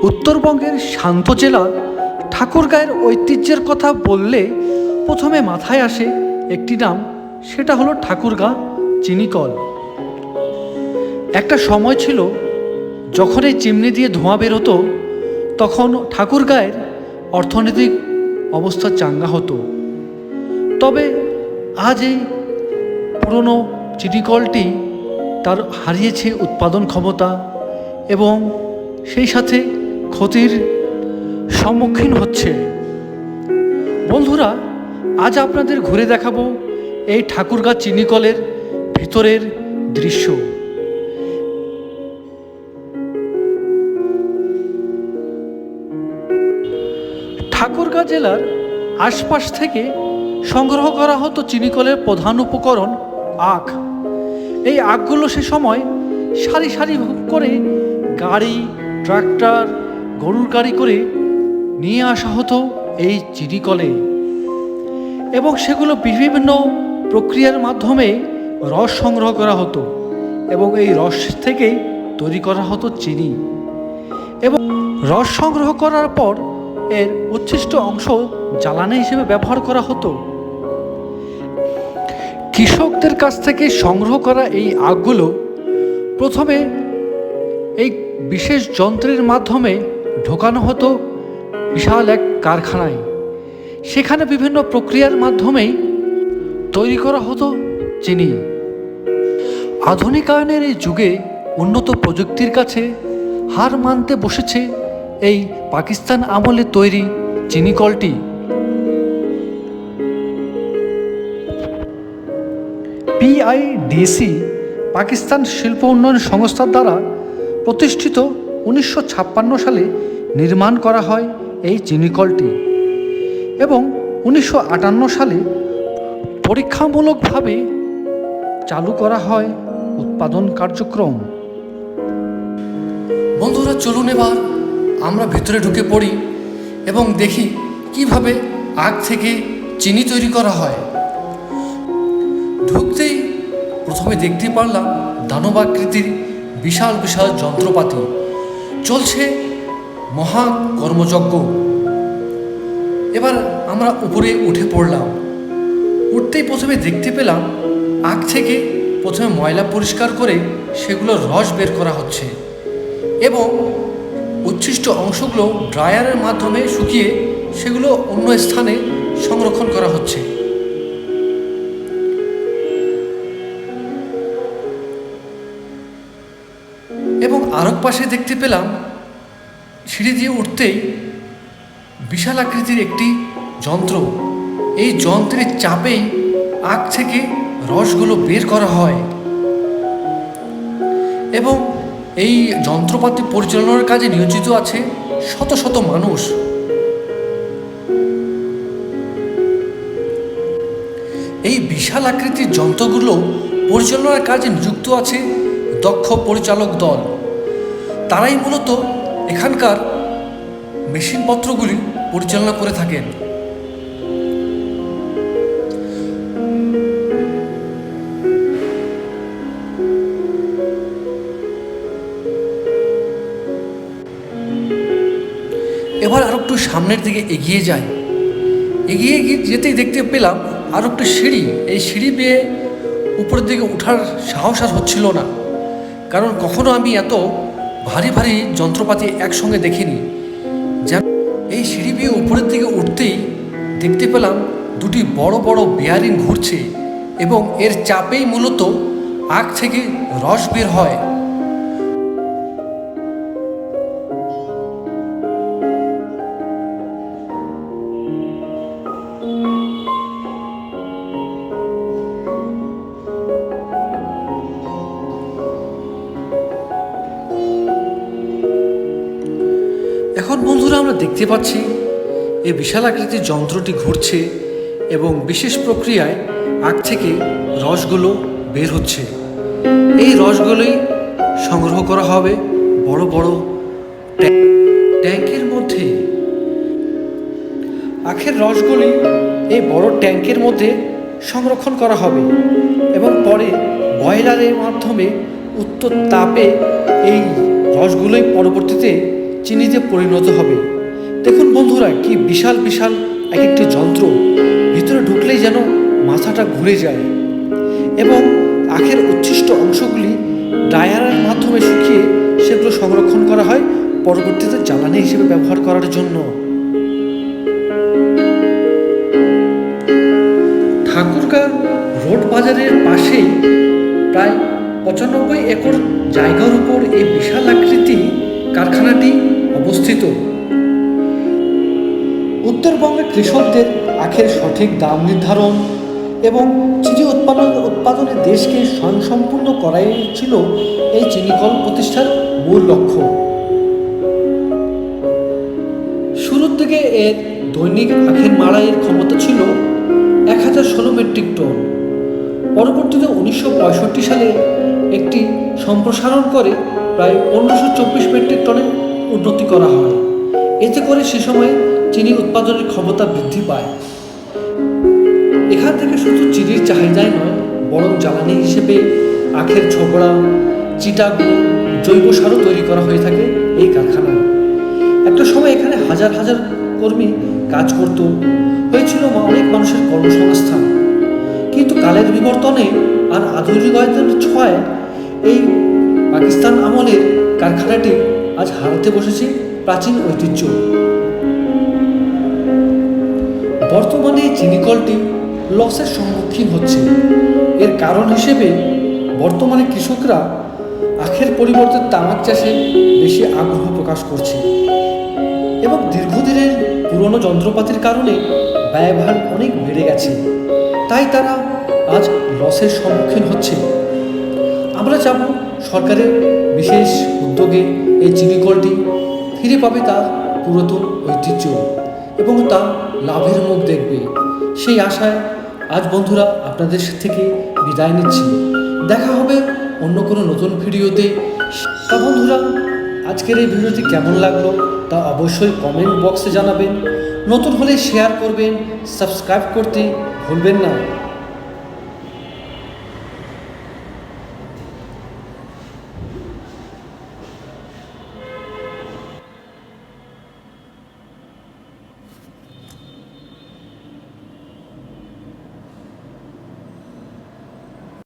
উত্তরবঙ্গের শান্ত জেলা ঠাকুরগাঁয়ের ঐতিহ্যের কথা বললে প্রথমে মাথায় আসে একটি নাম, সেটা হলো ঠাকুরগাঁ চিনিকল। একটা সময় ছিল যখন এই চিমনি দিয়ে ধোঁয়া বেরোতো, তখন ঠাকুরগাঁয়ের অর্থনৈতিক অবস্থা চাঙ্গা হতো। তবে আজ এই পুরনো চিনিকলটি তার হারিয়েছে উৎপাদন ক্ষমতা এবং সেই সাথে ক্ষতির সম্মুখীন হচ্ছে। বন্ধুরা, আজ আপনাদের ঘুরে দেখাবো এই ঠাকুরগাঁ চিনিকলের ভিতরের দৃশ্য। ঠাকুরগাঁ জেলার আশপাশ থেকে সংগ্রহ করা হতো চিনিকলের প্রধান উপকরণ আখ। এই আখগুলো সে সময় সারি সারি করে গাড়ি, ট্রাক্টর, গরুর গাড়ি করে নিয়ে আসা হতো এই চিনিকলে এবং সেগুলো বিভিন্ন প্রক্রিয়ার মাধ্যমে রস সংগ্রহ করা হতো এবং এই রস থেকে তৈরি করা হতো চিনি। এবং রস সংগ্রহ করার পর এর উচ্ছিষ্ট অংশ জ্বালানি হিসেবে ব্যবহার করা হতো। কৃষকদের কাছ থেকে সংগ্রহ করা এই আখগুলো প্রথমে এই বিশেষ যন্ত্রের মাধ্যমে ঢোকানো হতো বিশাল এক কারখানায়। সেখানে বিভিন্ন প্রক্রিয়ার মাধ্যমেই তৈরি করা হতো চিনি। আধুনিকায়নের এই যুগে উন্নত প্রযুক্তির কাছে হার মানতে বসেছে এই পাকিস্তান আমলে তৈরি চিনিকলটি। PIDC পাকিস্তান শিল্প উন্নয়ন সংস্থার দ্বারা প্রতিষ্ঠিত 1956 সালে নির্মাণ করা হয় এই চিনিকলটি এবং 1958 সালে পরীক্ষামূলকভাবে চালু করা হয় উৎপাদন কার্যক্রম। বন্ধুরা, চলুন এবার আমরা ভেতরে ঢুকে পড়ি এবং দেখি কিভাবে আখ থেকে চিনি তৈরি করা হয়। ঢুকতেই প্রথমে দেখতে পারলাম দানবাকৃতির বিশাল বিশাল যন্ত্রপাতি, চলছে মহা কর্মযজ্ঞ। এবার আমরা উপরে উঠে পড়লাম। উঠতেই প্রথমে দেখতে পেলাম আখ থেকে প্রথমে ময়লা পরিষ্কার করে সেগুলো রস বের করা হচ্ছে এবং উচ্ছিষ্ট অংশগুলো ড্রায়ারের মাধ্যমে শুকিয়ে সেগুলো অন্য স্থানে সংরক্ষণ করা হচ্ছে। এবং আরেক পাশে দেখতে পেলাম সিঁড়ি দিয়ে উঠতেই বিশাল আকৃতির একটি যন্ত্র। এই যন্ত্রের চাপেই আখ থেকে রসগুলো বের করা হয় এবং এই যন্ত্রপাতি পরিচালনার কাজে নিয়োজিত আছে শত শত মানুষ। এই বিশাল আকৃতির যন্ত্রগুলো পরিচালনার কাজে নিযুক্ত আছে দক্ষ পরিচালক দল। তারাই মূলত এখানকার মেশিনপত্রগুলি পরিচালনা করে থাকেন। এবার আরো একটু সামনের দিকে এগিয়ে যাই। এগিয়ে যেতেই দেখতে পেলাম আরো একটু সিঁড়ি। এই সিঁড়ি বেয়ে উপরের দিকে ওঠার সাহস আর হচ্ছিল না, কারণ কখনো আমি এত ভারী ভারী যন্ত্রপাতি একসঙ্গে দেখিনি। যেন এই সিঁড়ি বেয়ে উপরের দিকে উঠতেই দেখতে পেলাম দুটি বড় বড় বেয়ারিং ঘুরছে এবং এর চাপেই মূলত আখ থেকে রস বের হয়। এখন বন্ধুরা, আমরা দেখতে পাচ্ছি এই বিশাল আকৃতির যন্ত্রটি ঘুরছে এবং বিশেষ প্রক্রিয়ায় আখ থেকে রসগুলো বের হচ্ছে। এই রসগুলোই সংগ্রহ করা হবে বড় বড় ট্যাঙ্কের মধ্যে। আখের রসগুলি এই বড় ট্যাঙ্কের মধ্যে সংরক্ষণ করা হবে এবং পরে বয়লারের মাধ্যমে উত্তর তাপে এই রসগুলোই পরবর্তীতে চিনিতে পরিণত হবে। দেখুন বন্ধুরা, কি বিশাল বিশাল এক একটি যন্ত্র, ভিতরে ঢুকলেই যেন মাথাটা ঘুরে যায়। এবং আখের উচ্ছিষ্ট অংশগুলি ড্রায়ারের মাধ্যমে শুকিয়ে সেগুলো সংরক্ষণ করা হয় পরবর্তীতে জ্বালানি হিসেবে ব্যবহার করার জন্য। ঠাকুরগাঁ রোড বাজারের পাশেই প্রায় 95 একর জায়গার উপর এই বিশাল আকৃতি কারখানাটি অবস্থিত। উত্তরবঙ্গের কৃষকদের আখের সঠিক দাম নির্ধারণ এবং চিনি উৎপাদনে দেশকে স্বয়ংসম্পূর্ণ করাই ছিল এই চিনিকল প্রতিষ্ঠার মূল লক্ষ্য। শুরুর দিকে এর দৈনিক আখের মাড়াইয়ের ক্ষমতা ছিল 1016 মেট্রিক টন। পরবর্তীতে 1965 সালে একটি সম্প্রসারণ করে প্রায় 1524 মেট্রিক টনে উন্নতি করা হয়। এতে করে সে সময় চিনি উৎপাদনের ক্ষমতা বৃদ্ধি পায়। এখান থেকে শুধু চিনির চাহিদাই নয়, বরং জ্বালানি হিসেবে আখের ছোবড়া, চিটাগুড়, জৈব সারও তৈরি করা হয়ে থাকে এই কারখানায়। একটা সময় এখানে হাজার হাজার কর্মী কাজ করত, হয়েছিল অনেক মানুষের কর্মসংস্থান। কিন্তু কালের বিবর্তনে আর আধুনিকায়নের ছোঁয়ায় এই পাকিস্তান আমলের কারখানাটি আজ হারাতে বসেছে প্রাচীন ঐতিহ্য। বর্তমানে এই চিনিকলটি লসের সম্মুখীন হচ্ছে। এর কারণ হিসেবে বর্তমানে কৃষকরা আখের পরিবর্তে তামাক চাষে বেশি আগ্রহ প্রকাশ করছে এবং দীর্ঘদিনের পুরনো যন্ত্রপাতির কারণে ব্যয়ভার অনেক বেড়ে গেছে, তাই তারা আজ লসের সম্মুখীন হচ্ছে। আমরা চাব সরকারের বিশেষ উদ্যোগে এই চিনিকলটি ফিরে পাবে তার পুরাতন ঐতিহ্য এবং তা লাভের মুখ দেখবে। সেই আশায় আজ বন্ধুরা আপনাদের থেকে বিদায় নিচ্ছি। দেখা হবে অন্য কোনো নতুন ভিডিওতে। তা বন্ধুরা, আজকের এই ভিডিওটি কেমন লাগলো তা অবশ্যই কমেন্ট বক্সে জানাবেন। নতুন হলে শেয়ার করবেন, সাবস্ক্রাইব করতে ভুলবেন না।